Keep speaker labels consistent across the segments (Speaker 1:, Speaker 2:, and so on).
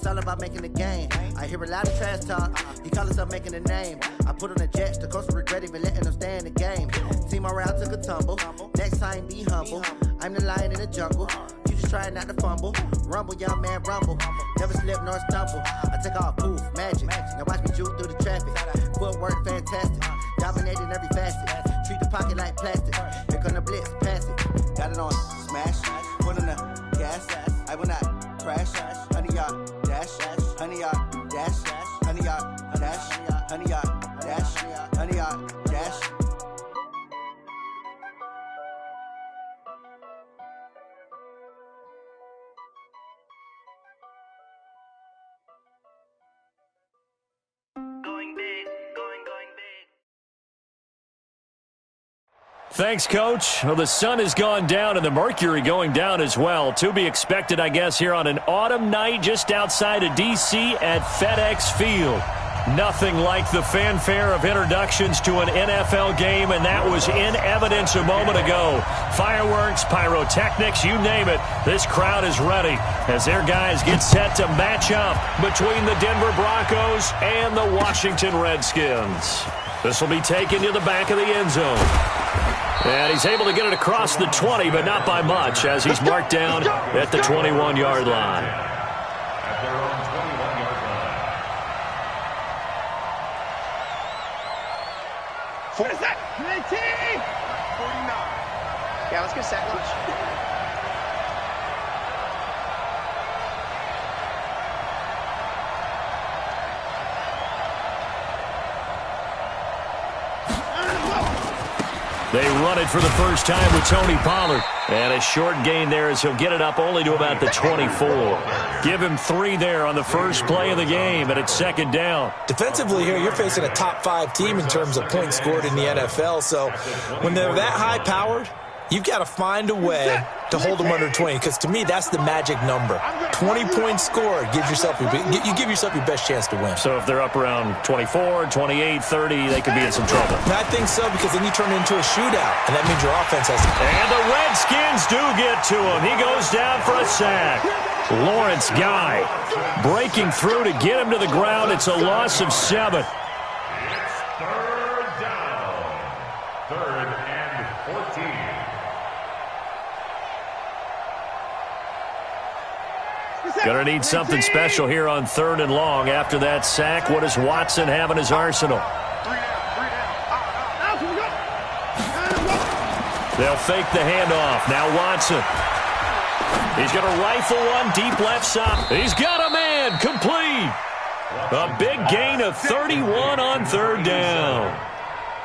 Speaker 1: It's all about making the game. I hear a lot of trash talk. He call himself making a name. I put on the Jets. The coach will regret even letting them stay in the game. Team morale took a tumble. Next time, be humble. I'm the lion in the jungle. You just trying not to fumble. Rumble, young man, rumble. Never slip nor stumble. I take off, poof, magic. Now watch me juke through the traffic. Footwork, fantastic. Dominating every facet. Treat the pocket like plastic. Here come the blitz, pass it. Got it on, smash. Put on the gas. I will not crash. 100-yard dash. 100-yard dash. 100-yard dash. 100-yard dash. 100-yard dash.
Speaker 2: Thanks, Coach. Well, the sun has gone down and the mercury going down as well. To be expected, I guess, here on an autumn night just outside of D.C. at FedEx Field. Nothing like the fanfare of introductions to an NFL game, and that was in evidence a moment ago. Fireworks, pyrotechnics, you name it. This crowd is ready as their guys get set to match up between the Denver Broncos and the Washington Redskins. This will be taken to the back of the end zone. And he's able to get it across the 20, but not by much, as he's marked down at the 21-yard line.
Speaker 3: At their own 21-yard line.
Speaker 4: What is that? 19! 49. Yeah, let's get sack lunch.
Speaker 2: They run it for the first time with Tony Pollard. And a short gain there as he'll get it up only to about the 24. Give him 3 there on the first play of the game, and it's second down.
Speaker 5: Defensively here, you're facing a top-5 team in terms of points scored in the NFL. So when they're that high-powered, you've got to find a way to hold them under 20, because to me, that's the magic number. 20 points scored, you give yourself your best chance to win.
Speaker 2: So if they're up around 24, 28, 30, they could be in some trouble.
Speaker 5: And I think so, because then you turn it into a shootout, and that means your offense has to...
Speaker 2: And the Redskins do get to him. He goes down for a sack. Lawrence Guy breaking through to get him to the ground. It's a loss of 7.
Speaker 3: It's third down. 3rd and 14.
Speaker 2: Going to need something special here on 3rd and long. After that sack, what does Watson have in his arsenal? They'll fake the handoff. Now Watson. He's going to rifle one deep left side. He's got a man. Complete. A big gain of 31 on 3rd down.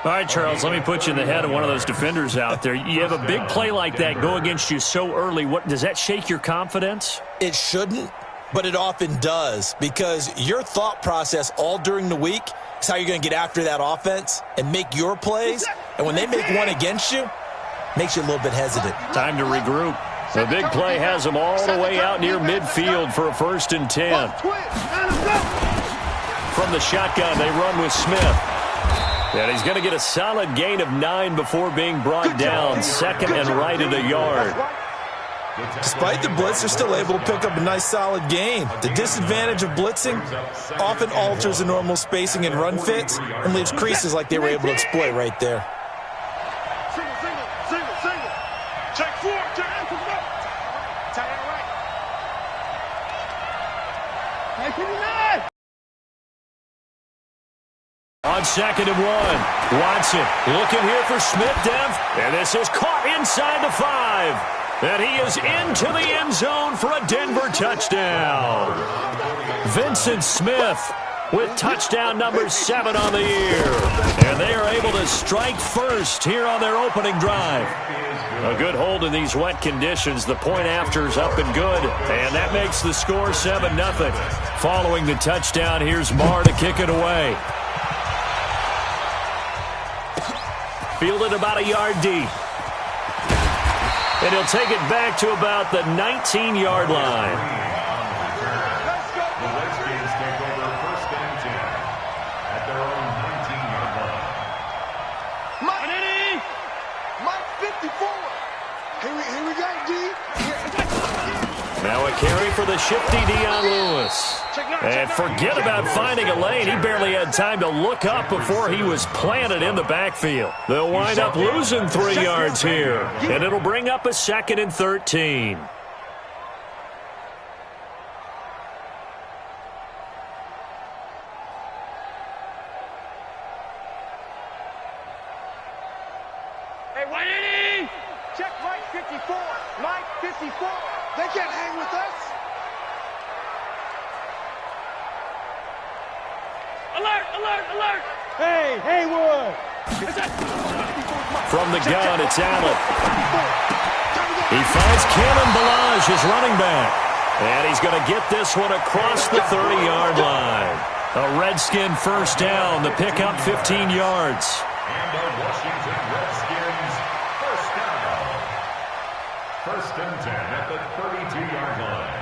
Speaker 2: All right, Charles, let me put you in the head of one of those defenders out there. You have a big play like that go against you so early. What does that shake your confidence?
Speaker 5: It shouldn't, but it often does, because your thought process all during the week is how you're going to get after that offense and make your plays. And when they make one against you, it makes you a little bit hesitant.
Speaker 2: Time to regroup. The big play has them all the way out near midfield for a 1st and 10. From the shotgun, they run with Smith. And he's going to get a solid gain of 9 before being brought down. 2nd and right at a yard.
Speaker 5: Despite the blitz, they're still able to pick up a nice solid gain. The disadvantage of blitzing often alters the normal spacing and run fits and leaves creases like they were able to exploit right there.
Speaker 4: Single. Check 4, turn. Tight end right. Hey, 59.
Speaker 2: On 2nd and 1, Watson looking here for Smith depth, and this is caught inside the 5. And he is into the end zone for a Denver touchdown. Vincent Smith with touchdown number 7 on the year. And they are able to strike first here on their opening drive. A good hold in these wet conditions. The point after's up and good. And that makes the score 7-0. Following the touchdown, here's Marr to kick it away. Fielded about a yard deep. And he'll take it back to about the 19-yard line.
Speaker 3: The Redskins take over 1st and 10 at their own 19-yard line.
Speaker 4: Mike 54. Here we go, D.
Speaker 2: Now a carry for the shifty Dion Lewis. And forget about finding a lane. He barely had time to look up before he was planted in the backfield. They'll wind up losing 3 yards here, and it'll bring up a 2nd and 13.
Speaker 4: Hey, Whitey! Check Mike 54. Mike 54. They can't hang with us. Alert! Alert! Alert! Hey, Haywood!
Speaker 2: From the gun, it's Allen. He finds Kalen Balaj, his running back. And he's going to get this one across the 30-yard line. A Redskin first down. The pickup 15 yards.
Speaker 3: And the Washington Redskins first down. 1st and 10 at the 32-yard line.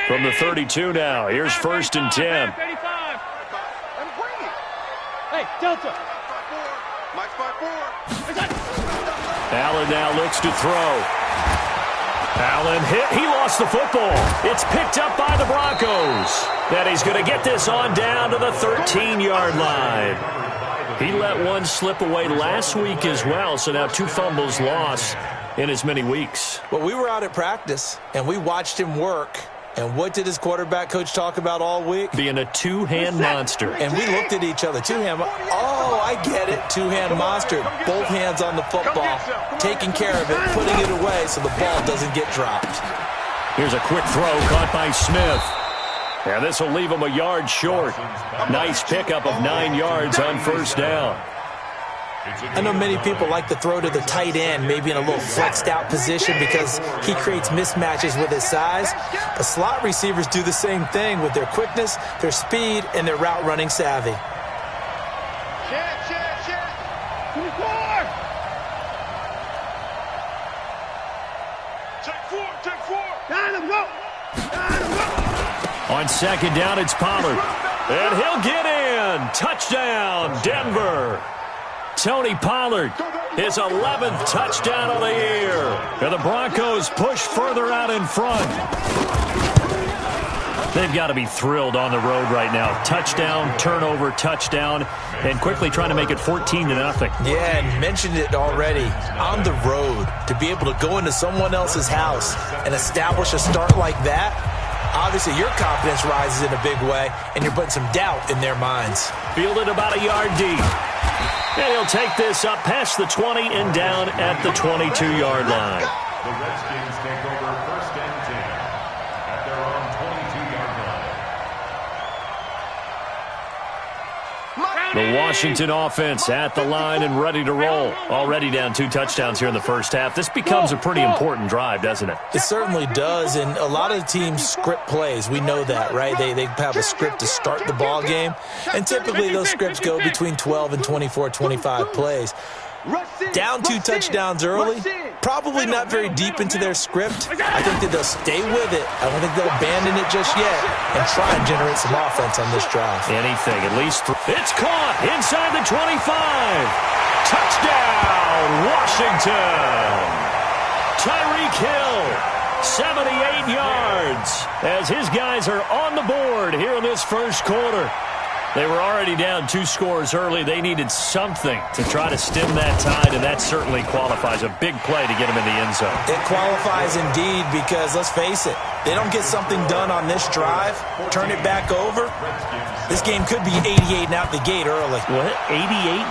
Speaker 2: From the 32 now, here's 1st and 10.
Speaker 4: Hey, Delta.
Speaker 2: Allen now looks to throw. Allen hit. He lost the football. It's picked up by the Broncos. That he's going to get this on down to the 13-yard line. He let one slip away last week as well, so now 2 fumbles lost in as many weeks.
Speaker 5: Well, we were out at practice, and we watched him work. And what did his quarterback coach talk about all week?
Speaker 2: Being a 2-hand monster.
Speaker 5: And we looked at each other. 2-hand. Oh, I get it. 2-hand monster. Both hands on the football, taking care of it, putting it away so the ball doesn't get dropped.
Speaker 2: Here's a quick throw caught by Smith. And this will leave him a yard short. Nice pickup of 9 yards on 1st down.
Speaker 5: I know many people like to throw to the tight end, maybe in a little flexed out position because he creates mismatches with his size. But slot receivers do the same thing with their quickness, their speed, and their route running savvy.
Speaker 4: Check. 24. Take 4. Down him, go.
Speaker 2: On 2nd down, it's Pollard. And he'll get in. Touchdown, Denver. Tony Pollard, his 11th touchdown of the year. And the Broncos push further out in front. They've got to be thrilled on the road right now. Touchdown, turnover, touchdown, and quickly trying to make it 14-0.
Speaker 5: Yeah, and mentioned it already. On the road, to be able to go into someone else's house and establish a start like that, obviously your confidence rises in a big way, and you're putting some doubt in their minds.
Speaker 2: Fielded about a yard deep. And he'll take this up past the 20 and down at the 22-yard line.
Speaker 3: The Redskins take over 1st and 10 at their own 22-yard line.
Speaker 2: The Washington offense at the line and ready to roll. Already down 2 touchdowns here in the first half. This becomes a pretty important drive, doesn't it?
Speaker 5: It certainly does, and a lot of teams script plays. We know that, right? They have a script to start the ball game, and typically those scripts go between 12 and 24, 25 plays. Down 2 touchdowns early, probably not very deep into their script. I think that they'll stay with it. I don't think they'll abandon it just yet and try and generate some offense on this drive.
Speaker 2: Anything, at least. It's caught inside the 25. Touchdown, Washington. Tyreek Hill, 78 yards, as his guys are on the board here in this first quarter. They were already down 2 scores early. They needed something to try to stem that tide, and that certainly qualifies. A big play to get them in the end zone.
Speaker 5: It qualifies indeed because, let's face it, they don't get something done on this drive, turn it back over, this game could be 88 and out the gate early.
Speaker 2: What? 88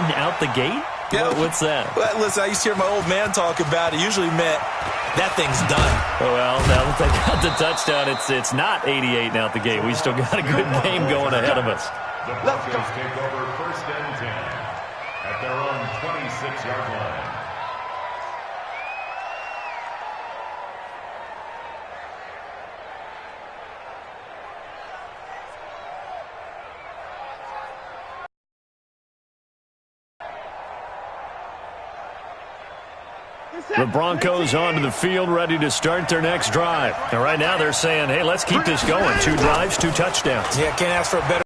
Speaker 2: and out the gate?
Speaker 5: Yeah.
Speaker 2: What's that?
Speaker 5: Well, listen, I used to hear my old man talk about it. Usually meant that thing's done.
Speaker 2: Well, now that they got the touchdown, it's not 88 and out the gate. We still got a good game going ahead of us.
Speaker 3: The Broncos take over 1st and 10 at their own 26-yard line.
Speaker 2: The Broncos onto the field, ready to start their next drive. And right now they're saying, hey, let's keep this going. 2 drives, 2 touchdowns.
Speaker 5: Yeah, can't ask for a better.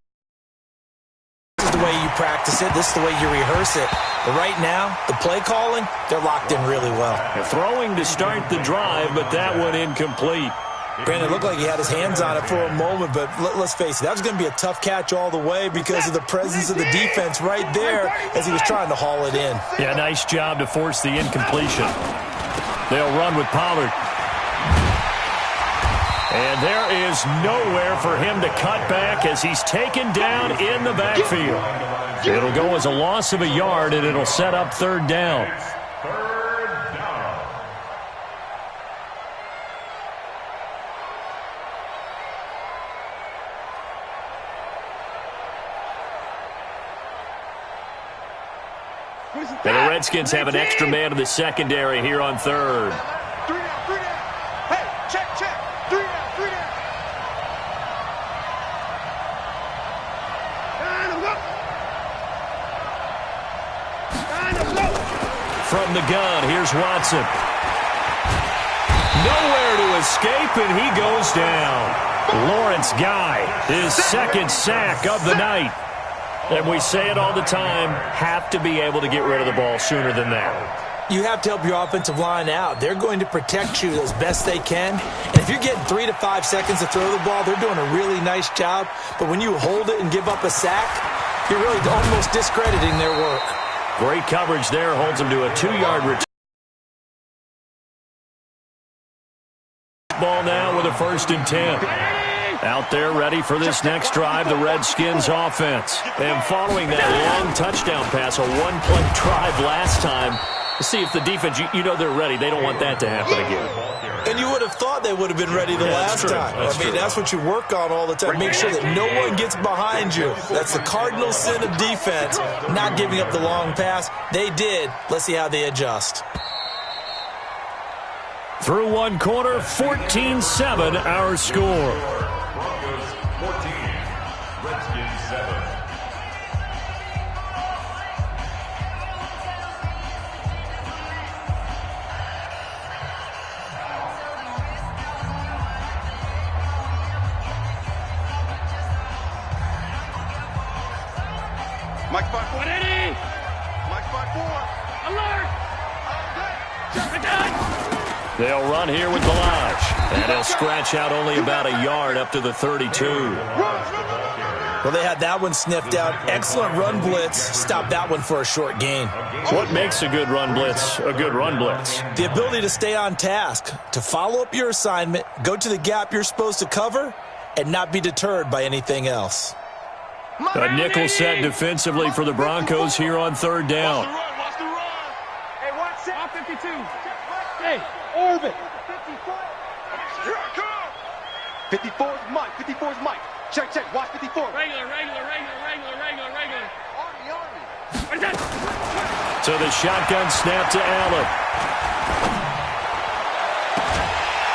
Speaker 5: This is the way you practice. practice it. This is the way you rehearse it. But right now, the play calling, they're locked in really well.
Speaker 2: Throwing to start the drive, but that one incomplete.
Speaker 5: Brandon, it looked like he had his hands on it for a moment, but let's face it, that was going to be a tough catch all the way because of the presence of the defense right there as he was trying to haul it in.
Speaker 2: Yeah, nice job to force the incompletion. They'll run with Pollard. And there is nowhere for him to cut back as he's taken down in the backfield. It'll go as a loss of a yard, and it'll set up third down.
Speaker 3: Third down.
Speaker 2: And the Redskins have an extra man in the secondary here on third.
Speaker 4: 3 down, 3 down. Hey, check. 3 down, 3 down. Line them up. Line them up.
Speaker 2: From the gun, here's Watson. Nowhere to escape, and he goes down. Lawrence Guy, his second sack of the night. And we say it all the time, have to be able to get rid of the ball sooner than that.
Speaker 5: You have to help your offensive line out. They're going to protect you as best they can. And if you're getting 3 to 5 seconds to throw the ball, they're doing a really nice job. But when you hold it and give up a sack, you're really almost discrediting their work.
Speaker 2: Great coverage there, holds them to a 2-yard return. Ball now with a 1st and 10. Out there ready for this next drive, the Redskins offense. And following that long touchdown pass, a one-play drive last time, to see if the defense, you know they're ready. They don't want that to happen again.
Speaker 5: And you would have thought they would have been ready the last time. That's what you work on all the time. Make sure that no one gets behind you. That's the cardinal sin of defense, not giving up the long pass. They did. Let's see how they adjust.
Speaker 2: Through one quarter, 14-7 our score.
Speaker 3: Broncos 14, Redskins 7.
Speaker 4: Mike spot 4. Mike spot 4. Alert!
Speaker 2: They'll run here with Balaj. And he'll scratch out only about a yard up to the 32.
Speaker 5: Well, they had that one sniffed out. Excellent run blitz. Stopped that one for a short gain.
Speaker 2: What makes a good run blitz a good run blitz?
Speaker 5: The ability to stay on task, to follow up your assignment, go to the gap you're supposed to cover, and not be deterred by anything else.
Speaker 2: A nickel set defensively for the Broncos here on third down.
Speaker 4: Watch the run. Hey, watch set. 52. Hey, Orbit. 54. Here I come. 54 is Mike. 54 is Mike. Check. Watch 54. Regular. Army.
Speaker 2: So the shotgun snap to Allen.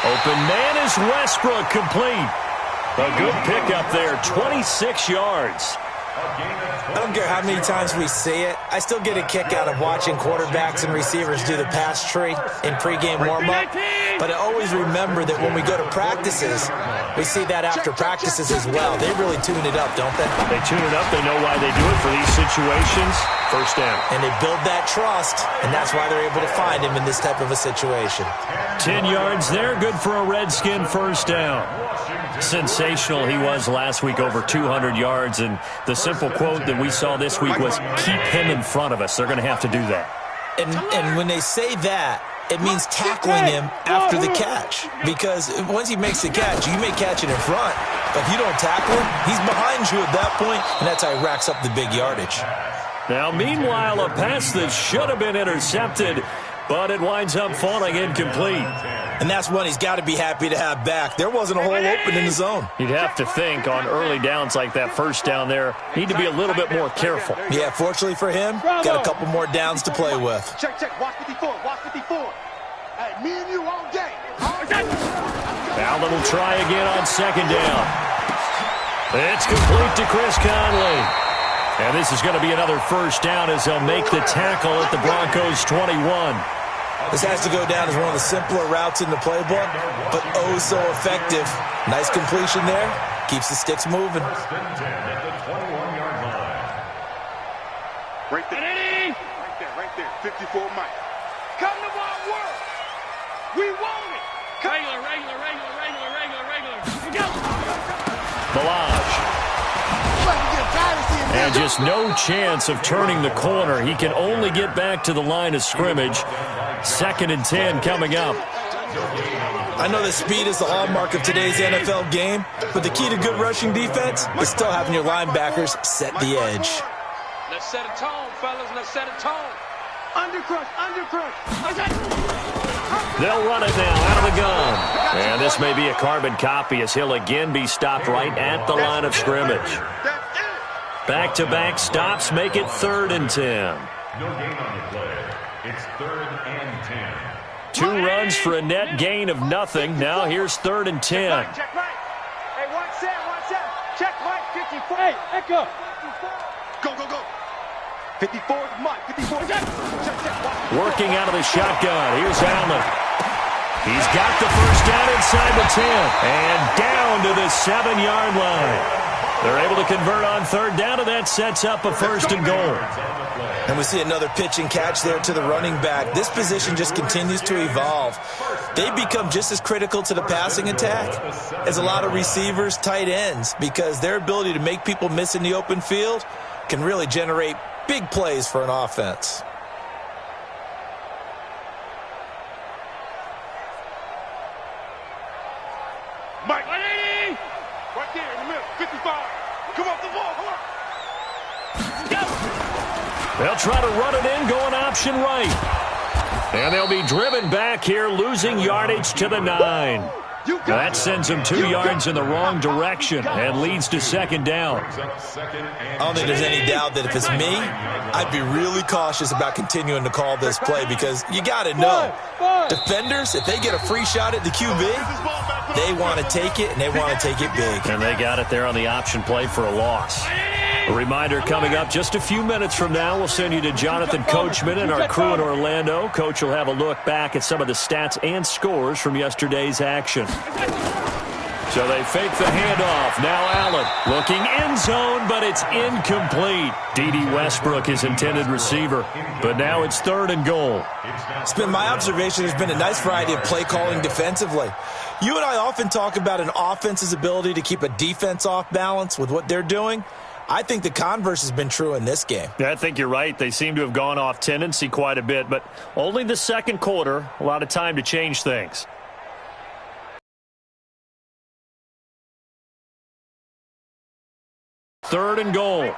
Speaker 2: Open man is Westbrook, complete. A good pickup there, 26 yards.
Speaker 5: I don't care how many times we see it. I still get a kick out of watching quarterbacks and receivers do the pass tree in pregame warm-up. But I always remember that when we go to practices, we see that after practices as well. They really tune it up, don't they?
Speaker 2: They tune it up. They know why they do it for these situations. First down.
Speaker 5: And they build that trust, and that's why they're able to find him in this type of a situation.
Speaker 2: 10 yards there, good for a Redskin first down. Sensational he was last week, over 200 yards, and the simple quote that we saw this week was, keep him in front of us. They're going to have to do that.
Speaker 5: And when they say that, it means tackling him after the catch. Because once he makes the catch, you may catch it in front, but if you don't tackle him, he's behind you at that point, and that's how he racks up the big yardage.
Speaker 2: Now, meanwhile, a pass that should have been intercepted, but it winds up falling incomplete.
Speaker 5: And that's one he's got to be happy to have back. There wasn't a hole open in the zone.
Speaker 2: You'd have to think on early downs like that first down there, need to be a little bit more careful.
Speaker 5: Yeah, fortunately for him, got a couple more downs to play with.
Speaker 4: Check. Watch 54. Hey, me and you all day.
Speaker 2: Allen will try again on second down. It's complete to Chris Conley. And this is going to be another first down as they'll make the tackle at the Broncos 21.
Speaker 5: This has to go down as one of the simpler routes in the playbook, but oh so effective. Nice completion there. Keeps the sticks moving.
Speaker 4: Right there. Right there. 54 Mike. Come to my world. We want it. Regular. Here we go.
Speaker 2: Balaj. And just no chance of turning the corner. He can only get back to the line of scrimmage. 2nd and 10 coming up.
Speaker 5: I know that speed is the hallmark of today's NFL game, but the key to good rushing defense is still having your linebackers set the edge.
Speaker 4: Let's set a tone, fellas. Let's set a tone. Undercrush.
Speaker 2: They'll run it now out of the gun. And this may be a carbon copy as he'll again be stopped right at the line of scrimmage. Back-to-back stops make it 3rd and 10.
Speaker 3: No gain on the play. It's 3rd and 10.
Speaker 2: 2 runs for a net gain of nothing. Now here's 3rd and 10.
Speaker 4: Check right. Hey, 1-7. Check right. 54. Hey, echo. Go. 54 is Mike. 54. Check.
Speaker 2: Working out of the shotgun. Here's Allen. He's got the first down inside the 10. And down to the 7-yard line. They're able to convert on 3rd down, and that sets up a 1st and goal.
Speaker 5: And we see another pitch and catch there to the running back. This position just continues to evolve. They become just as critical to the passing attack as a lot of receivers, tight ends, because their ability to make people miss in the open field can really generate big plays for an offense.
Speaker 4: Mike. 180. Right there in the middle. 55. Come off the ball. Come on.
Speaker 2: They'll try to run it in, going option right. And they'll be driven back here, losing yardage to the 9. That sends them 2 yards in the wrong direction and leads to 2nd down.
Speaker 5: I don't think there's any doubt that if it's me, I'd be really cautious about continuing to call this play because you got to know, defenders, if they get a free shot at the QB, they want to take it, and they want to take it big.
Speaker 2: And they got it there on the option play for a loss. A reminder coming up just a few minutes from now, we'll send you to Jonathan Coachman and our crew in Orlando. Coach will have a look back at some of the stats and scores from yesterday's action. So they fake the handoff. Now Allen looking end zone, but it's incomplete. D.D. Westbrook, his intended receiver. But now it's 3rd and goal.
Speaker 5: It's been my observation there's been a nice variety of play calling defensively. You and I often talk about an offense's ability to keep a defense off balance with what they're doing. I think the converse has been true in this game.
Speaker 2: Yeah, I think you're right. They seem to have gone off tendency quite a bit, but only the 2nd quarter. A lot of time to change things. Third and goal.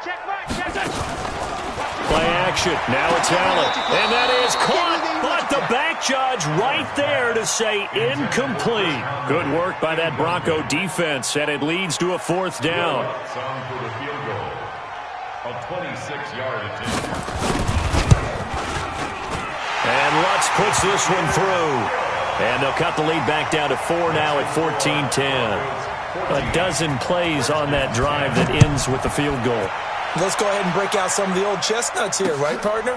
Speaker 2: Play action. Now it's Allen. And that is caught, but the back judge right there to say incomplete. Good work by that Bronco defense, and it leads to a 4th down.
Speaker 3: For the field goal. A 26-yard attempt.
Speaker 2: And Lutz puts this one through. And they'll cut the lead back down to 4 now at 14-10. A dozen plays on that drive that ends with the field goal.
Speaker 5: Let's go ahead and break out some of the old chestnuts here, right, partner?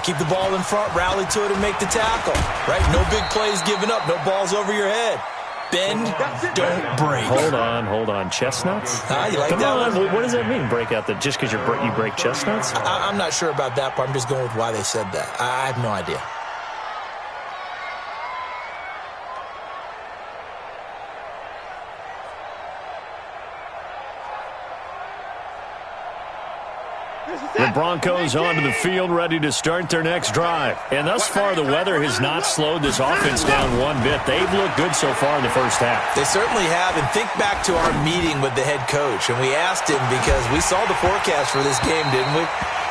Speaker 5: Keep the ball in front, rally to it, and make the tackle, right? No big plays given up, no balls over your head. Bend, don't break.
Speaker 2: Hold on. Chestnuts?
Speaker 5: You like
Speaker 2: Come
Speaker 5: that
Speaker 2: on.
Speaker 5: one?
Speaker 2: What does that mean, break out? Just because you break chestnuts?
Speaker 5: I'm not sure about that part. I'm just going with why they said that. I have no idea.
Speaker 2: The Broncos onto the field, ready to start their next drive. And thus far, the weather has not slowed this offense down one bit. They've looked good so far in the first half.
Speaker 5: They certainly have. And think back to our meeting with the head coach. And we asked him, because we saw the forecast for this game, didn't we?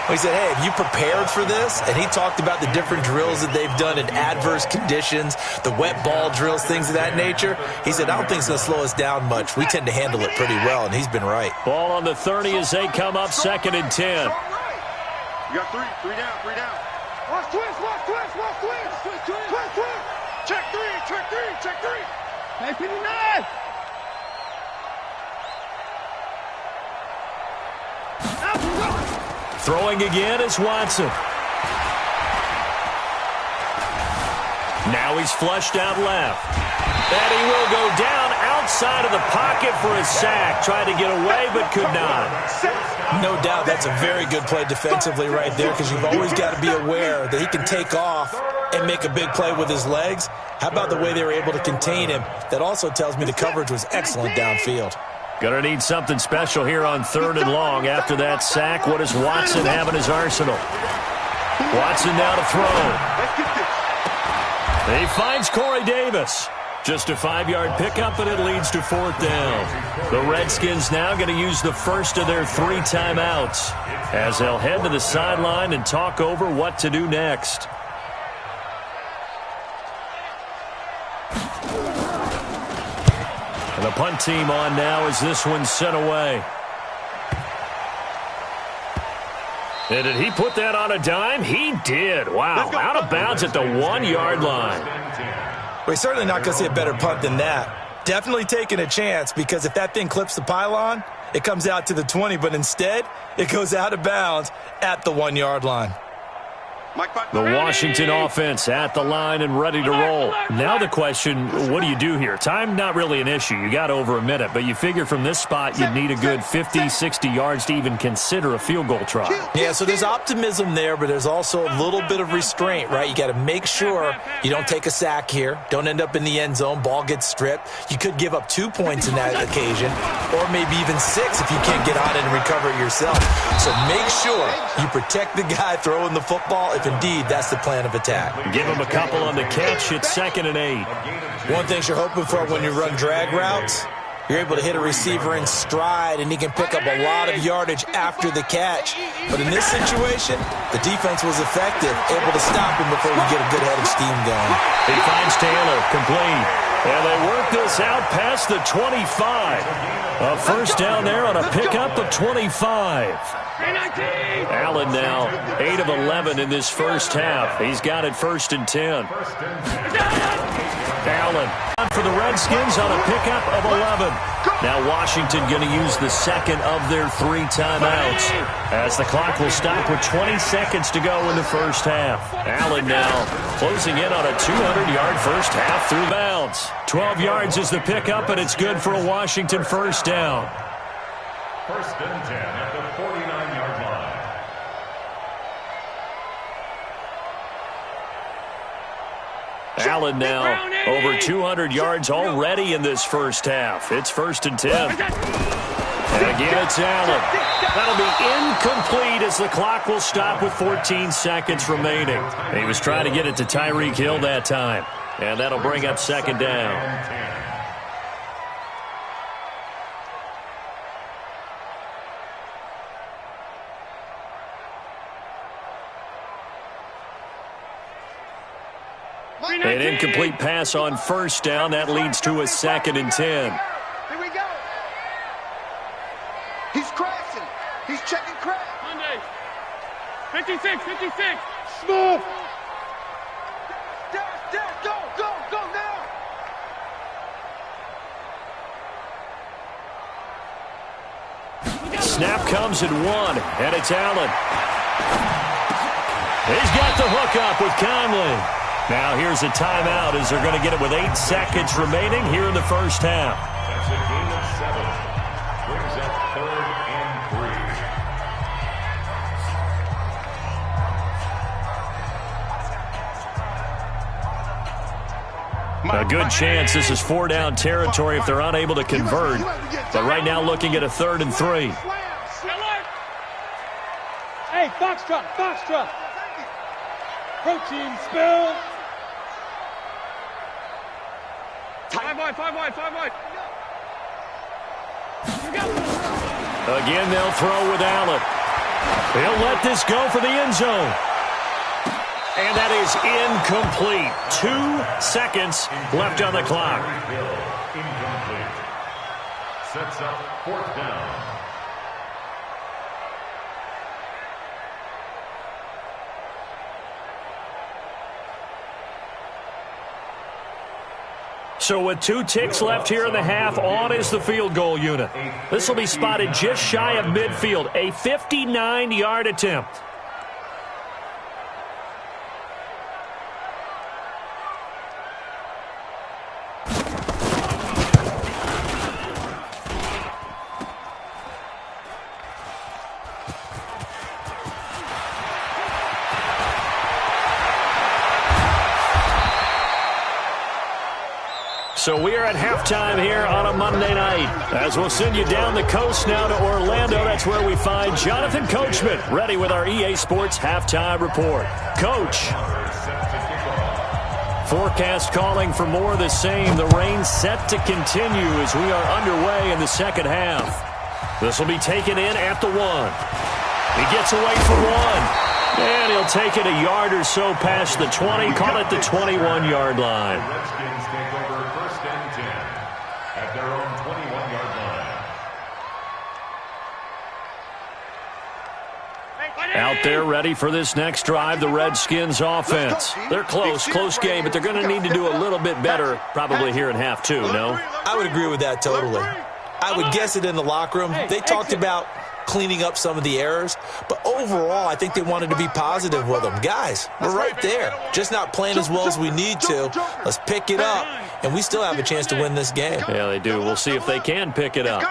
Speaker 5: We said, hey, have you prepared for this? And he talked about the different drills that they've done in adverse conditions, the wet ball drills, things of that nature. He said, I don't think it's going to slow us down much. We tend to handle it pretty well, and he's been right.
Speaker 2: Ball on the 30 as they come up, 2nd and 10.
Speaker 4: You got 3 down. Watch twist. Check three. Hey, 59.
Speaker 2: Throwing again is Watson. Now he's flushed out left. And he will go down outside of the pocket for a sack. Tried to get away, but could not.
Speaker 5: No doubt that's a very good play defensively right there, because you've always got to be aware that he can take off and make a big play with his legs. How about the way they were able to contain him? That also tells me the coverage was excellent downfield.
Speaker 2: Gonna need something special here on 3rd and long. After that sack, what does Watson have in his arsenal? Watson now to throw. He finds Corey Davis. Just a 5-yard pickup, and it leads to 4th down. The Redskins now going to use the first of their 3 timeouts as they'll head to the sideline and talk over what to do next. And the punt team on now as this one's sent away. And did he put that on a dime? He did. Wow. Out of bounds at the 1-yard line.
Speaker 5: We're certainly not going to see a better punt than that. Definitely taking a chance, because if that thing clips the pylon, it comes out to the 20, but instead it goes out of bounds at the 1-yard line.
Speaker 2: The Washington offense at the line and ready to roll. Now the question, what do you do here? Time, not really an issue. You got over a minute, but you figure from this spot you'd need a good 50, 60 yards to even consider a field goal try.
Speaker 5: Yeah, so there's optimism there, but there's also a little bit of restraint, right? You got to make sure you don't take a sack here, don't end up in the end zone, ball gets stripped. You could give up 2 points in that occasion, or maybe even 6 if you can't get on it and recover it yourself. So make sure you protect the guy throwing the football, if indeed that's the plan of attack.
Speaker 2: Give him a couple on the catch. It's 2nd and 8.
Speaker 5: One thing you're hoping for when you run drag routes, you're able to hit a receiver in stride, and he can pick up a lot of yardage after the catch. But in this situation, the defense was effective, able to stop him before you get a good head of steam going.
Speaker 2: He finds Taylor, complete. And they work this out past the 25. A first down there on a pickup of 25. Allen now 8 of 11 in this first half. He's got it 1st and 10. Allen for the Redskins on a pickup of 11. Now Washington going to use the second of their 3 timeouts as the clock will stop with 20 seconds to go in the first half. Allen now closing in on a 200-yard first half through bounds. 12 yards is the pickup, and it's good for a Washington first down.
Speaker 3: 1st and 10 at the 49-yard line.
Speaker 2: Allen now over 200 yards already in this first half. It's 1st and 10. And again, it's Allen. That'll be incomplete as the clock will stop with 14 seconds remaining. He was trying to get it to Tyreek Hill that time. And that'll bring up 2nd down. An incomplete pass on 1st down. That leads to a 2nd and 10.
Speaker 4: Here we go. He's crashing. He's checking crash. Monday. 56, 56. Smooth. Dash, go now.
Speaker 2: Snap comes at 1, and it's Allen. He's got the hook up with Conley. Now here's a timeout as they're going to get it with 8 seconds remaining here in the first half.
Speaker 3: That's a gain of 7. Brings up 3rd and 3.
Speaker 2: A good chance this is 4-down territory if they're unable to convert. But right now looking at a 3rd and 3.
Speaker 6: Hey, Foxtrot. Protein spill. 5 wide.
Speaker 2: Again, they'll throw with Allen. He'll let this go for the end zone. And that is incomplete. 2 seconds left on the clock.
Speaker 3: Incomplete. Sets up 4th down.
Speaker 2: So with 2 ticks left here in the half, on is the field goal unit. This will be spotted just shy of midfield. A 59-yard attempt. So we are at halftime here on a Monday night. As we'll send you down the coast now to Orlando, that's where we find Jonathan Coachman, ready with our EA Sports halftime report. Coach. Forecast calling for more of the same. The rain set to continue as we are underway in the second half. This will be taken in at the 1. He gets away for 1. And he'll take it a yard or so past the 20, call it the 21-yard line.
Speaker 3: The Redskins take over 1st and 10 at their own 21-yard line.
Speaker 2: Out there ready for this next drive, the Redskins offense. They're close game, but they're going to need to do a little bit better probably here in half 2, no?
Speaker 5: I would agree with that totally. I would guess it in the locker room. They talked about cleaning up some of the errors, but overall, I think they wanted to be positive with them. Guys, we're right there, just not playing as well as we need to. Let's pick it up, and we still have a chance to win this game.
Speaker 2: Yeah, they do. We'll see if they can pick it up.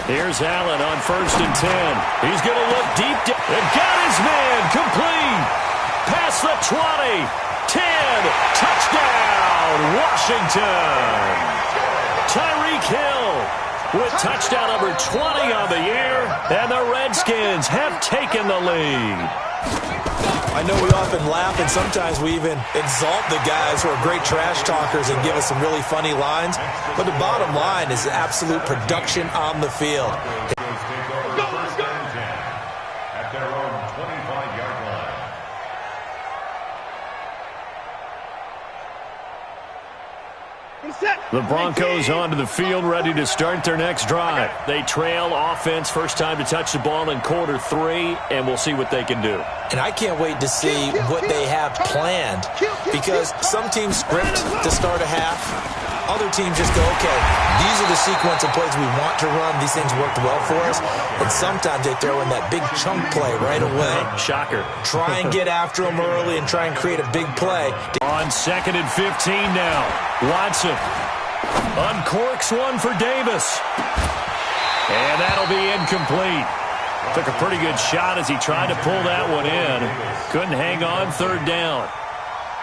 Speaker 2: Here's Allen on 1st and 10. He's going to look deep. And got his man complete. Past the 20. 10. Touchdown, Washington. Tyreek Hill with touchdown number 20 on the year, and the Redskins have taken the lead.
Speaker 5: I know we often laugh, and sometimes we even exalt the guys who are great trash talkers and give us some really funny lines, but the bottom line is absolute production on the field.
Speaker 2: The Broncos onto the field, ready to start their next drive. They trail offense, first time to touch the ball in quarter 3, and we'll see what they can do.
Speaker 5: And I can't wait to see what they have planned, because some teams script to start a half. Other teams just go, okay, these are the sequence of plays we want to run. These things worked well for us. And sometimes they throw in that big chunk play right away.
Speaker 2: Shocker.
Speaker 5: Try and get after them early and try and create a big play.
Speaker 2: On 2nd and 15 now. Watson uncorks one for Davis. And that'll be incomplete. Took a pretty good shot as he tried to pull that one in. Couldn't hang on 3rd down.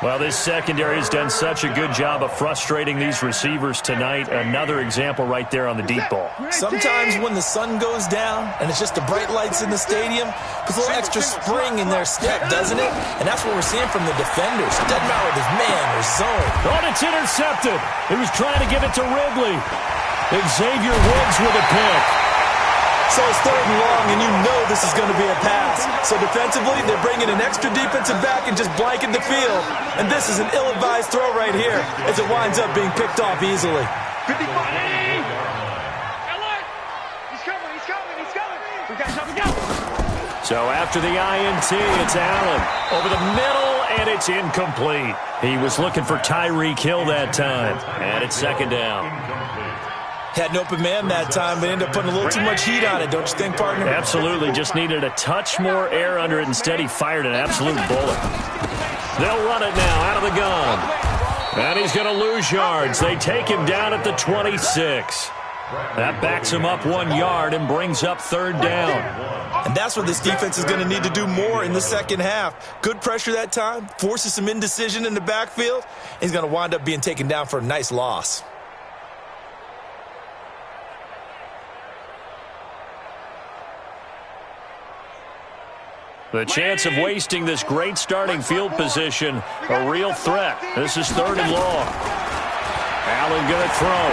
Speaker 2: Well, this secondary has done such a good job of frustrating these receivers tonight. Another example right there on the deep ball.
Speaker 5: Sometimes when the sun goes down and it's just the bright lights in the stadium, puts a little extra spring in their step, doesn't it? And that's what we're seeing from the defenders. It doesn't matter if it's man or zone.
Speaker 2: Oh, it's intercepted. He was trying to give it to Ridley. Xavier Woods with a pick.
Speaker 5: So it's 3rd and long, and you know this is going to be a pass. So defensively, they're bringing an extra defensive back and just blanket the field. And this is an ill-advised throw right here as it winds up being picked off easily.
Speaker 4: 55. He's coming. We got.
Speaker 2: So after the INT, it's Allen. Over the middle, and it's incomplete. He was looking for Tyreek Hill that time. And it's 2nd down.
Speaker 5: Had an open man that time, but ended up putting a little too much heat on it, don't you think, partner?
Speaker 2: Absolutely. Just needed a touch more air under it. Instead, he fired an absolute bullet. They'll run it now out of the gun. And he's going to lose yards. They take him down at the 26. That backs him up 1 yard and brings up 3rd down.
Speaker 5: And that's what this defense is going to need to do more in the second half. Good pressure that time, forces some indecision in the backfield. He's going to wind up being taken down for a nice loss.
Speaker 2: The chance of wasting this great starting field position, a real threat. This is 3rd and long. Allen going to throw.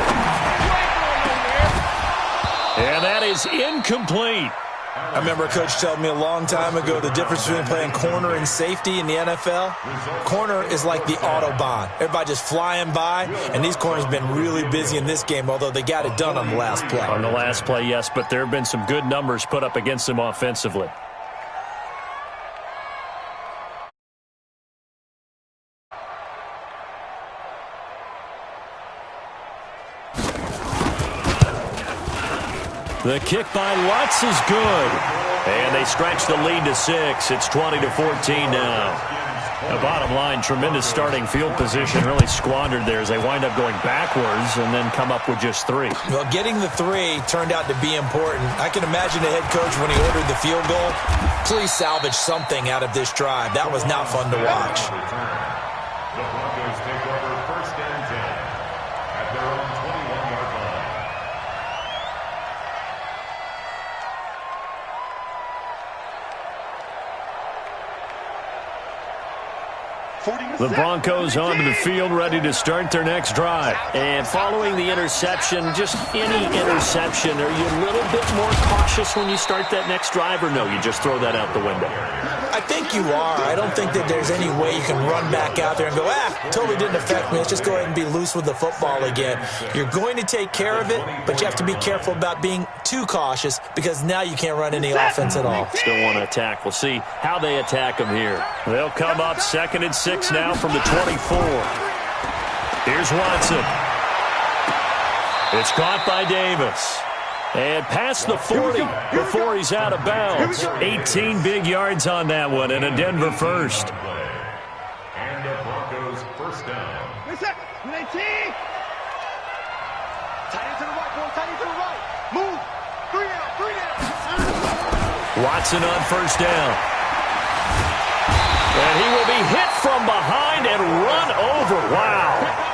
Speaker 2: And that is incomplete.
Speaker 5: I remember a coach telling me a long time ago the difference between playing corner and safety in the NFL. Corner is like the Autobahn. Everybody just flying by, and these corners have been really busy in this game, although they got it done on the last play.
Speaker 2: On the last play, yes, but there have been some good numbers put up against them offensively. The kick by Lutz is good. And they stretch the lead to 6. It's 20-14 now. The bottom line, tremendous starting field position, really squandered there as they wind up going backwards and then come up with just 3.
Speaker 5: Well, getting the 3 turned out to be important. I can imagine the head coach when he ordered the field goal. Please salvage something out of this drive. That was not fun to watch.
Speaker 3: The Broncos take over 1st and 10.
Speaker 2: The Broncos onto the field, ready to start their next drive.
Speaker 7: And following the interception, just any interception, are you a little bit more cautious when you start that next drive, or no, you just throw that out the window?
Speaker 5: I think you are. I don't think that there's any way you can run back out there and go, totally didn't affect me. Let's just go ahead and be loose with the football again. You're going to take care of it, but you have to be careful about being too cautious because now you can't run any offense at all.
Speaker 2: Still want to attack. We'll see how they attack them here. They'll come up 2nd and 6 now from the 24. Here's Watson. It's caught by Davis. And past the 40 before he's out of bounds. 18 big yards on that one, and a Denver first.
Speaker 3: And the Broncos first down.
Speaker 4: Tight end to the right, boy. Tight end to the right. Move. 3 down.
Speaker 2: Watson on first down. And he will be hit from behind and run over. Wow.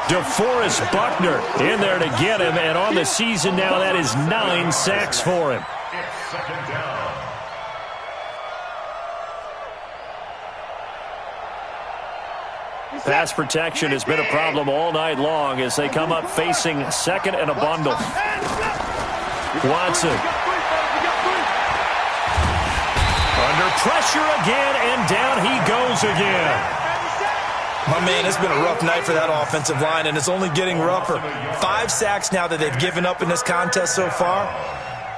Speaker 2: DeForest Buckner in there to get him. And on the season now, that is 9 sacks for him.
Speaker 3: It's 2nd down.
Speaker 2: Pass protection has been a problem all night long as they come up facing 2nd and a bundle. Watson. Under pressure again, and down he goes again.
Speaker 5: My man, it's been a rough night for that offensive line, and it's only getting rougher. 5 sacks now that they've given up in this contest so far.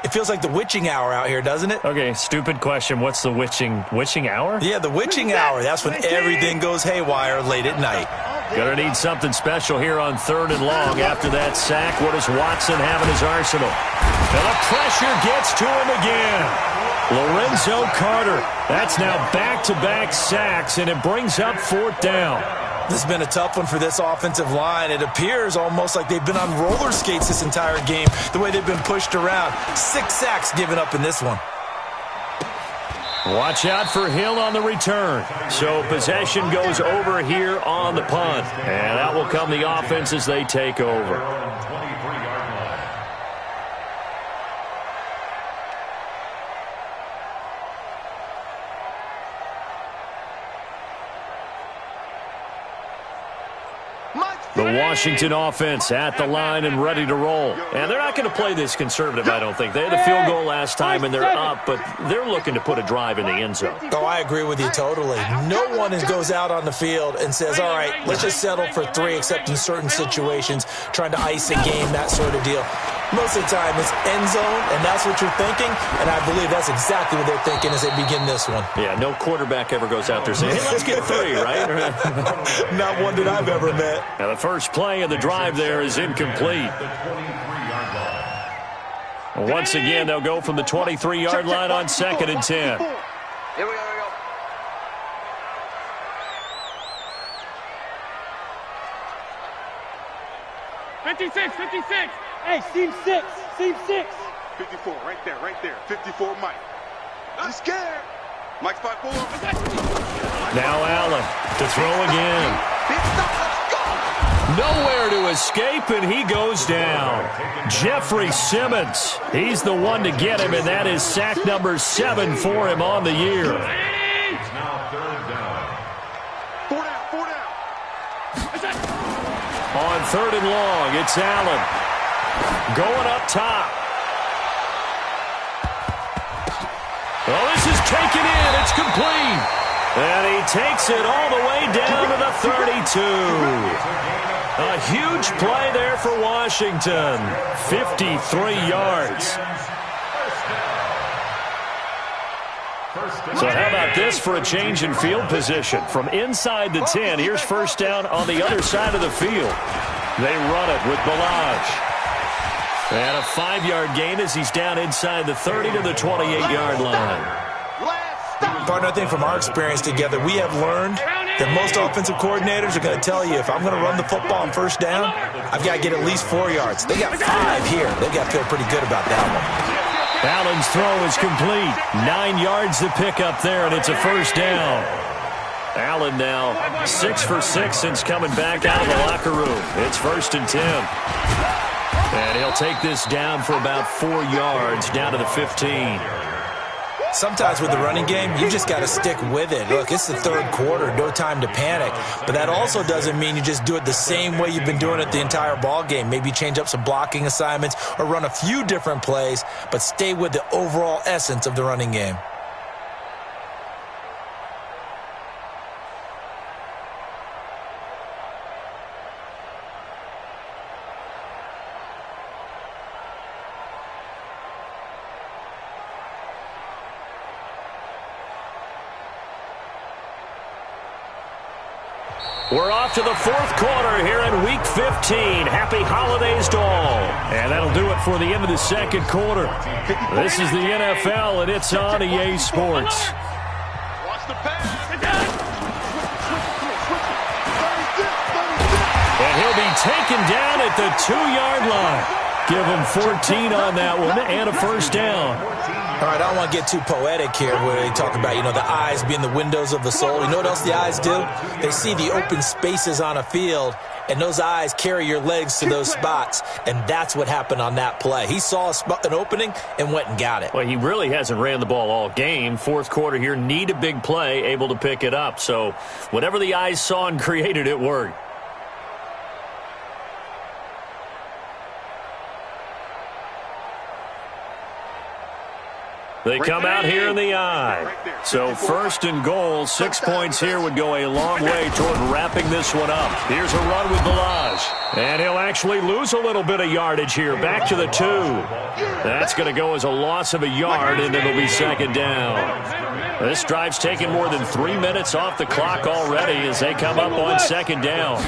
Speaker 5: It feels like the witching hour out here, doesn't it?
Speaker 2: Okay, stupid question. What's the witching hour?
Speaker 5: Yeah, the witching hour. That's when everything goes haywire late at night.
Speaker 2: Gonna need something special here on 3rd and long after that sack. What does Watson have in his arsenal? And the pressure gets to him again. Lorenzo Carter. That's now back-to-back sacks, and it brings up 4th down.
Speaker 5: This has been a tough one for this offensive line. It appears almost like they've been on roller skates this entire game, the way they've been pushed around. 6 sacks given up in this one.
Speaker 2: Watch out for Hill on the return. So possession goes over here on the punt. And that will come the offense as they take over. The Washington offense at the line and ready to roll. And they're not going to play this conservative, I don't think. They had a field goal last time, and they're up, but they're looking to put a drive in the end zone.
Speaker 5: Oh, I agree with you totally. No one goes out on the field and says, all right, let's just settle for 3, except in certain situations, trying to ice a game, that sort of deal. Most of the time, it's end zone, and that's what you're thinking, and I believe that's exactly what they're thinking as they begin this one.
Speaker 2: Yeah, no quarterback ever goes out there saying, hey, let's get 3, right?
Speaker 5: Not one that I've ever met.
Speaker 2: Now, the first play of the drive there is incomplete. Once again, they'll go from the 23-yard line on 2nd and 10.
Speaker 4: Here we go.
Speaker 6: 56. Hey, seam 6.
Speaker 4: 54, right there. 54, Mike. I'm scared. Mike's 5-4.
Speaker 2: Now Allen to throw again. Nowhere to escape, and he goes down. Jeffrey Simmons, he's the one to get him, and that is sack number 7 for him on the year.
Speaker 3: It's now 3rd down.
Speaker 4: 4 down.
Speaker 2: On 3rd and long, it's Allen. Going up top. Well, this is taken in. It's complete. And he takes it all the way down to the 32. A huge play there for Washington. 53 yards. So how about this for a change in field position? From inside the 10, here's first down on the other side of the field. They run it with Balaj. And a 5-yard gain as he's down inside the 30 to the 28-yard line.
Speaker 5: Partner, I think from our experience together, we have learned that most offensive coordinators are going to tell you, if I'm going to run the football on first down, I've got to get at least 4 yards. They got 5 here. They've got to feel pretty good about that one.
Speaker 2: Allen's throw is complete. 9 yards to pick up there, and it's a first down. Allen now 6 for 6 since coming back out of the locker room. It's 1st and 10. And he'll take this down for about 4 yards down to the 15.
Speaker 5: Sometimes with the running game, you just got to stick with it. Look, it's the third quarter, no time to panic. But that also doesn't mean you just do it the same way you've been doing it the entire ball game. Maybe change up some blocking assignments or run a few different plays, but stay with the overall essence of the running game.
Speaker 2: We're off to the fourth quarter here in Week 15. Happy holidays to all. And that'll do it for the end of the second quarter. This is the NFL, and it's on EA Sports.
Speaker 4: Watch the pass.
Speaker 2: And he'll be taken down at the 2-yard line. Give him 14 on that one and a first down.
Speaker 5: All right, I don't want to get too poetic here where they talk about, the eyes being the windows of the soul. You know what else the eyes do? They see the open spaces on a field, and those eyes carry your legs to those spots, and that's what happened on that play. He saw an opening and went and got it.
Speaker 2: Well, he really hasn't ran the ball all game. Fourth quarter here, need a big play, able to pick it up. So whatever the eyes saw and created, it worked. They come out here in the eye. So first and goal, 6 points here would go a long way toward wrapping this one up. Here's a run with Balaj. And he'll actually lose a little bit of yardage here. Back to the 2. That's going to go as a loss of a yard, and it'll be second down. This drive's taken more than 3 minutes off the clock already as they come up on second down.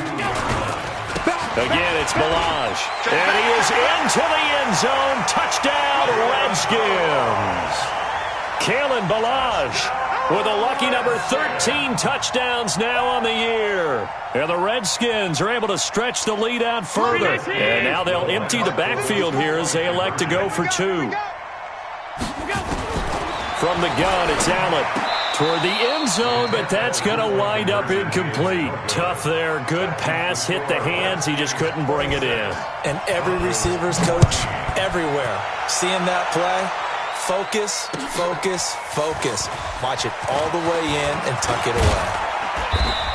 Speaker 2: Again, it's Balaj. And he is into the end zone. Touchdown, Redskins. Kalen Balaj with a lucky number 13 touchdowns now on the year. And the Redskins are able to stretch the lead out further. And now they'll empty the backfield here as they elect to go for 2. From the gun, it's Allen. Toward the end zone, but that's going to wind up incomplete. Tough there. Good pass. Hit the hands. He just couldn't bring it in.
Speaker 5: And every receiver's coach, everywhere, seeing that play, focus, focus, focus. Watch it all the way in and tuck it away.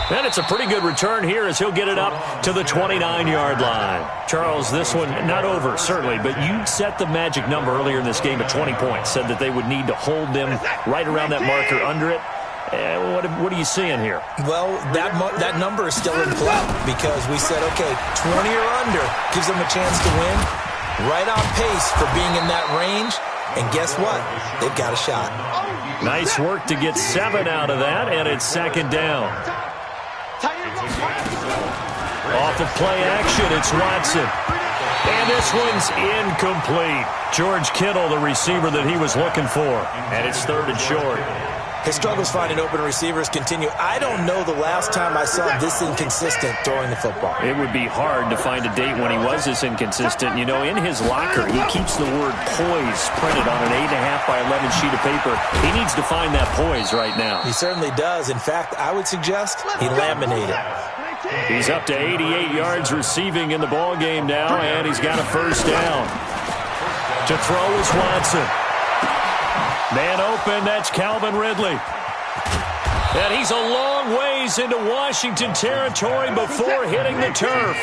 Speaker 2: And it's a pretty good return here as he'll get it up to the 29-yard line. Charles, this one not over, certainly, but you set the magic number earlier in this game at 20 points. Said that they would need to hold them right around that marker under it. What are you seeing here?
Speaker 5: Well, that number is still in play because we said, okay, 20 or under gives them a chance to win. Right on pace for being in that range. And guess what? They've got a shot.
Speaker 2: Nice work to get 7 out of that, and it's second down. Off of play action, it's Watson. And this one's incomplete. George Kittle, the receiver that he was looking for. And it's third and short.
Speaker 5: His struggles finding open receivers continue. I don't know the last time I saw this inconsistent throwing the football.
Speaker 2: It would be hard to find a date when he was this inconsistent. In his locker, he keeps the word poise printed on an 8.5 by 11 sheet of paper. He needs to find that poise right now.
Speaker 5: He certainly does. In fact, I would suggest he laminated.
Speaker 2: He's up to 88 yards receiving in the ball game now, and he's got a first down. To throw is Watson. Man open, that's Calvin Ridley. And he's a long ways into Washington territory before hitting the turf.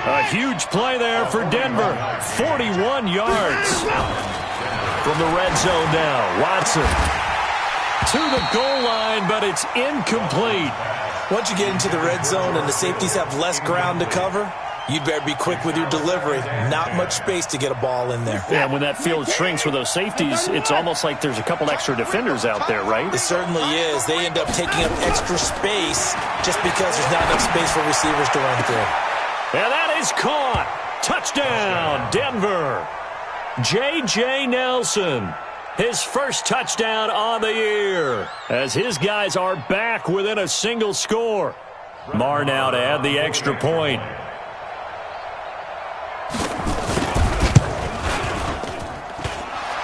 Speaker 2: A huge play there for Denver. 41 yards. From the red zone now, Watson. To the goal line, but it's incomplete.
Speaker 5: Once you get into the red zone and the safeties have less ground to cover, you'd better be quick with your delivery. Not much space to get a ball in there.
Speaker 2: Yeah, when that field shrinks for those safeties, it's almost like there's a couple extra defenders out there, right?
Speaker 5: It certainly is. They end up taking up extra space just because there's not enough space for receivers to run through.
Speaker 2: And that is caught. Touchdown, Denver. J.J. Nelson. His first touchdown on the year as his guys are back within a single score. Marr now to add the extra point.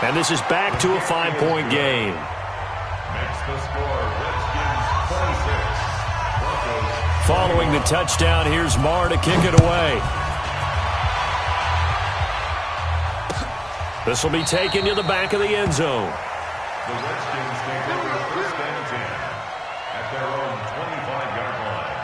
Speaker 2: And this is back to a 5-point game.
Speaker 3: Next the score, Redskins 26.
Speaker 2: Following the touchdown, here's Marr to kick it away. This will be taken to the back of the end zone.
Speaker 3: The Redskins take over 1st and 10 at their own 25-yard line.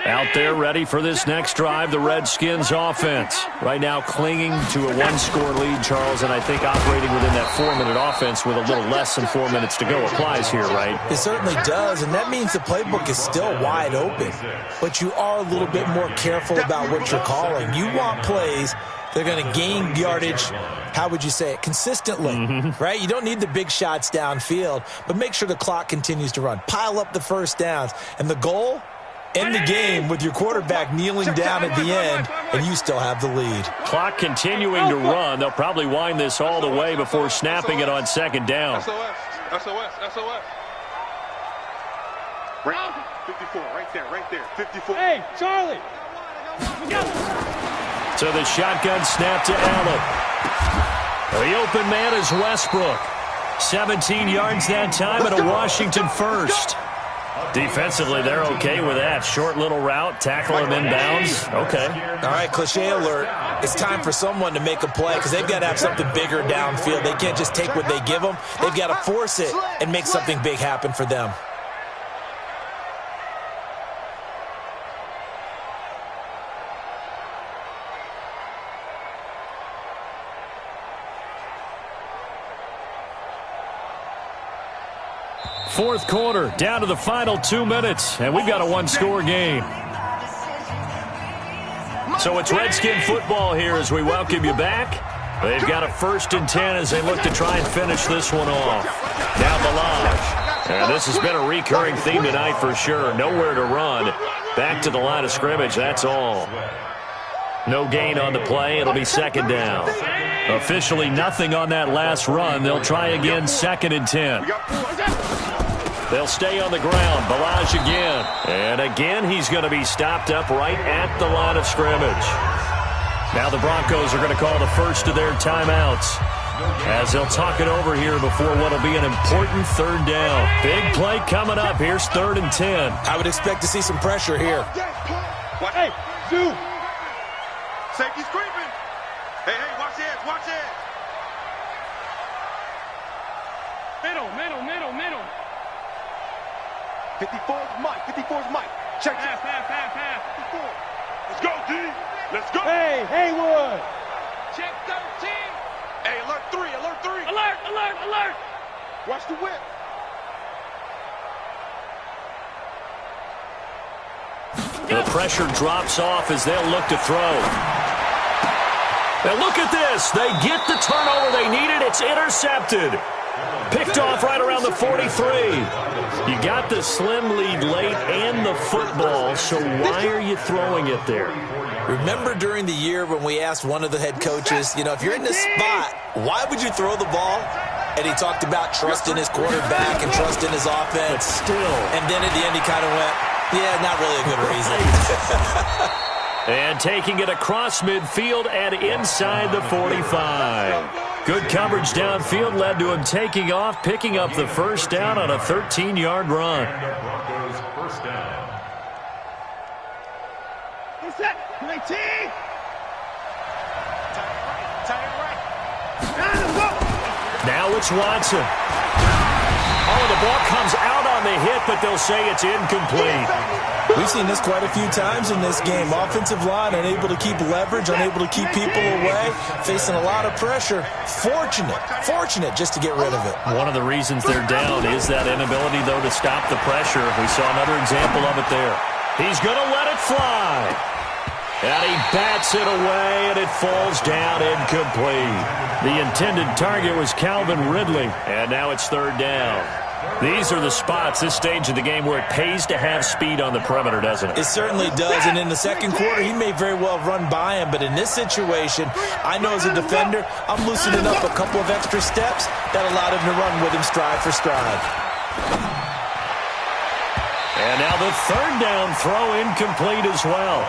Speaker 2: Out there ready for this next drive, the Redskins offense. Right now clinging to a one-score lead, Charles, and I think operating within that 4-minute offense with a little less than 4 minutes to go applies here, right?
Speaker 5: It certainly does, and that means the playbook is still wide open. But you are a little bit more careful about what you're calling. You want plays that are going to gain yardage, how would you say it, consistently, right? You don't need the big shots downfield, but make sure the clock continues to run. Pile up the first downs, and the goal, end the game with your quarterback kneeling down at the end, and you still have the lead.
Speaker 2: Clock continuing to run. They'll probably wind this all the way before snapping it on 2nd down.
Speaker 4: SOS. 54, right there, 54.
Speaker 6: Hey, Charlie.
Speaker 2: So the shotgun snap to Allen. The open man is Westbrook. 17 yards that time and a Washington first. Defensively, they're okay with that. Short little route, tackle him inbounds. Okay.
Speaker 5: All right, cliche alert. It's time for someone to make a play because they've got to have something bigger downfield. They can't just take what they give them. They've got to force it and make something big happen for them.
Speaker 2: Fourth quarter, down to the final 2 minutes, and we've got a one-score game. So it's Redskin football here as we welcome you back. They've got a 1st and 10 as they look to try and finish this one off. Now Balaj. And this has been a recurring theme tonight for sure. Nowhere to run. Back to the line of scrimmage, that's all. No gain on the play. It'll be 2nd down. Officially nothing on that last run. They'll try again 2nd and 10. They'll stay on the ground. Balaj again. And again, he's going to be stopped up right at the line of scrimmage. Now the Broncos are going to call the first of their timeouts as they'll talk it over here before what will be an important 3rd down. Big play coming up. Here's 3rd and 10.
Speaker 5: I would expect to see some pressure here.
Speaker 6: Hey, Zoo.
Speaker 4: Safety's creeping. Hey, watch the edge, watch the edge.
Speaker 6: Middle.
Speaker 4: 54's Mike. Check.
Speaker 6: Pass.
Speaker 4: 54. Let's go, D. Let's go.
Speaker 6: Hey, Haywood.
Speaker 4: Check 13. Hey, alert 3.
Speaker 6: Alert.
Speaker 4: Watch the whip.
Speaker 2: The pressure drops off as they'll look to throw. Now look at this. They get the turnover they needed. It's intercepted. Picked off right around the 43. You got the slim lead late and the football, so why are you throwing it there?
Speaker 5: Remember during the year when we asked one of the head coaches, if you're in this spot, why would you throw the ball? And he talked about trusting his quarterback and trusting his offense.
Speaker 2: But still.
Speaker 5: And then at the end he kind of went, yeah, not really a good reason.
Speaker 2: And taking it across midfield and inside the 45. Good coverage downfield led to him taking off, picking up the 1st down on a 13-yard run.
Speaker 3: Broncos 1st down.
Speaker 6: What's that? 19.
Speaker 2: Now it's Watson. Oh, the ball comes out on the hit, but they'll say it's incomplete.
Speaker 5: We've seen this quite a few times in this game. Offensive line unable to keep leverage, unable to keep people away, facing a lot of pressure. Fortunate just to get rid of it.
Speaker 2: One of the reasons they're down is that inability, though, to stop the pressure. We saw another example of it there. He's going to let it fly. And he bats it away, and it falls down incomplete. The intended target was Calvin Ridley, and now it's 3rd down. These are the spots, this stage of the game, where it pays to have speed on the perimeter, doesn't it?
Speaker 5: It certainly does, and in the 2nd quarter, he may very well run by him, but in this situation, I know as a defender, I'm loosening up a couple of extra steps that allowed him to run with him stride for stride.
Speaker 2: And now the 3rd down throw incomplete as well.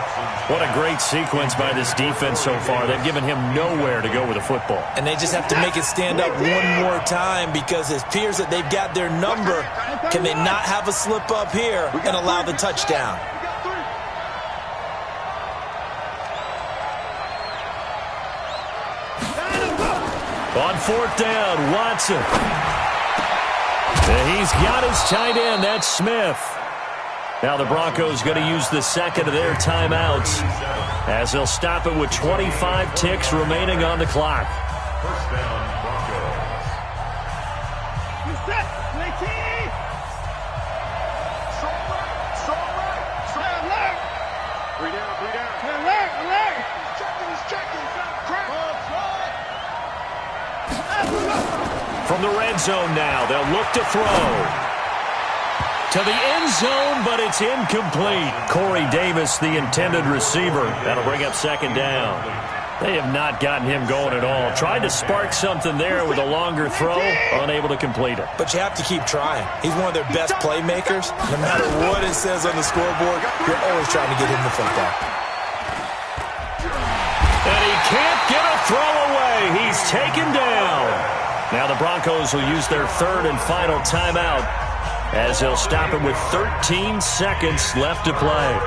Speaker 2: What a great sequence by this defense so far. They've given him nowhere to go with the football.
Speaker 5: And they just have to make it stand up one more time because it appears that they've got their number. Can they not have a slip up here and allow the touchdown?
Speaker 2: On fourth down, Watson. And he's got his tight end. That's Smith. Now the Broncos going to use the second of their timeouts as they'll stop it with 25 ticks remaining on the clock.
Speaker 3: First down, Broncos.
Speaker 6: You set. 19. Alert.
Speaker 4: Three down.
Speaker 6: Alert.
Speaker 4: He's checking. Crap.
Speaker 2: From the red zone now, they'll look to throw. To the end zone, but it's incomplete. Corey Davis, the intended receiver. That'll bring up second down. They have not gotten him going at all. Tried to spark something there with a longer throw, unable to complete it.
Speaker 5: But you have to keep trying. He's one of their best playmakers. No matter what it says on the scoreboard, you're always trying to get him the football.
Speaker 2: And he can't get a throw away. He's taken down. Now the Broncos will use their third and final timeout as they'll stop it with 13 seconds left to play.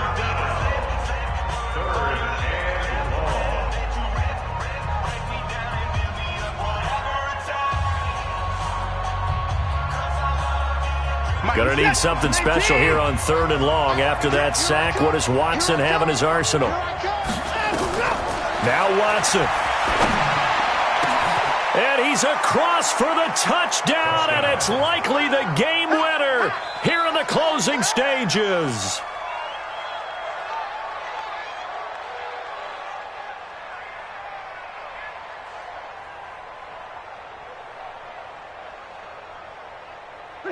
Speaker 2: Gonna need something special here on third and long. After that sack, what does Watson have in his arsenal? Now Watson. And he's across for the touchdown, and it's likely the game winner here in the closing stages.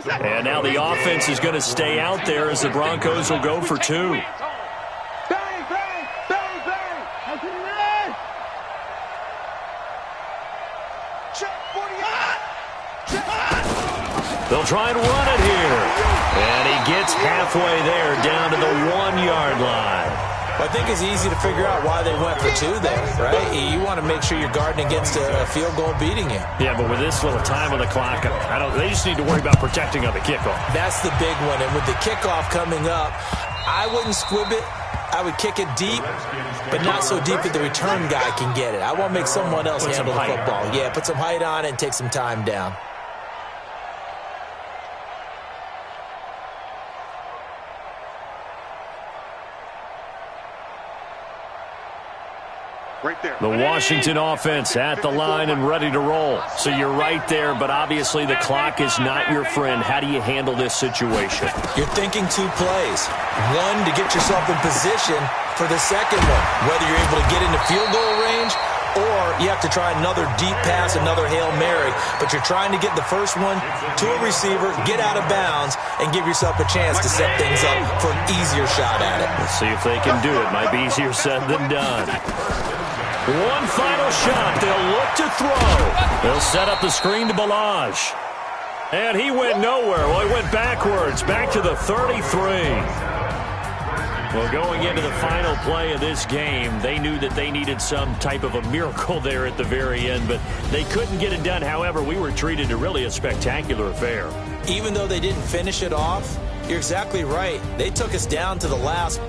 Speaker 2: And now the offense is going to stay out there as the Broncos will go for two.
Speaker 4: Bang, bang, bang, bang. Check 48.
Speaker 2: They'll try and run it here. And he gets halfway there down to the 1 yard line.
Speaker 5: I think it's easy to figure out why they went for two there, right? You want to make sure you're guarding against a field goal beating you.
Speaker 2: Yeah, but with this little time on the clock, they just need to worry about protecting on the kickoff.
Speaker 5: That's the big one. And with the kickoff coming up, I wouldn't squib it. I would kick it deep, but not so deep that the return guy can get it. I want to make someone else handle the football. Yeah, put some height on it and take some time down.
Speaker 4: Right there.
Speaker 2: The Washington offense at the line and ready to roll. So you're right there, but obviously the clock is not your friend. How do you handle this situation?
Speaker 5: You're thinking two plays. One, to get yourself in position for the second one, whether you're able to get into field goal range or you have to try another deep pass, another Hail Mary. But you're trying to get the first one to a receiver, get out of bounds, and give yourself a chance to set things up for an easier shot at it.
Speaker 2: Let's see if they can do it. Might be easier said than done. One final shot. They'll look to throw. They'll set up the screen to Balaj. And he went nowhere. Well, he went backwards, back to the 33. Well, going into the final play of this game, they knew that they needed some type of a miracle there at the very end, but they couldn't get it done. However, we were treated to really a spectacular affair.
Speaker 5: Even though they didn't finish it off, you're exactly right. They took us down to the last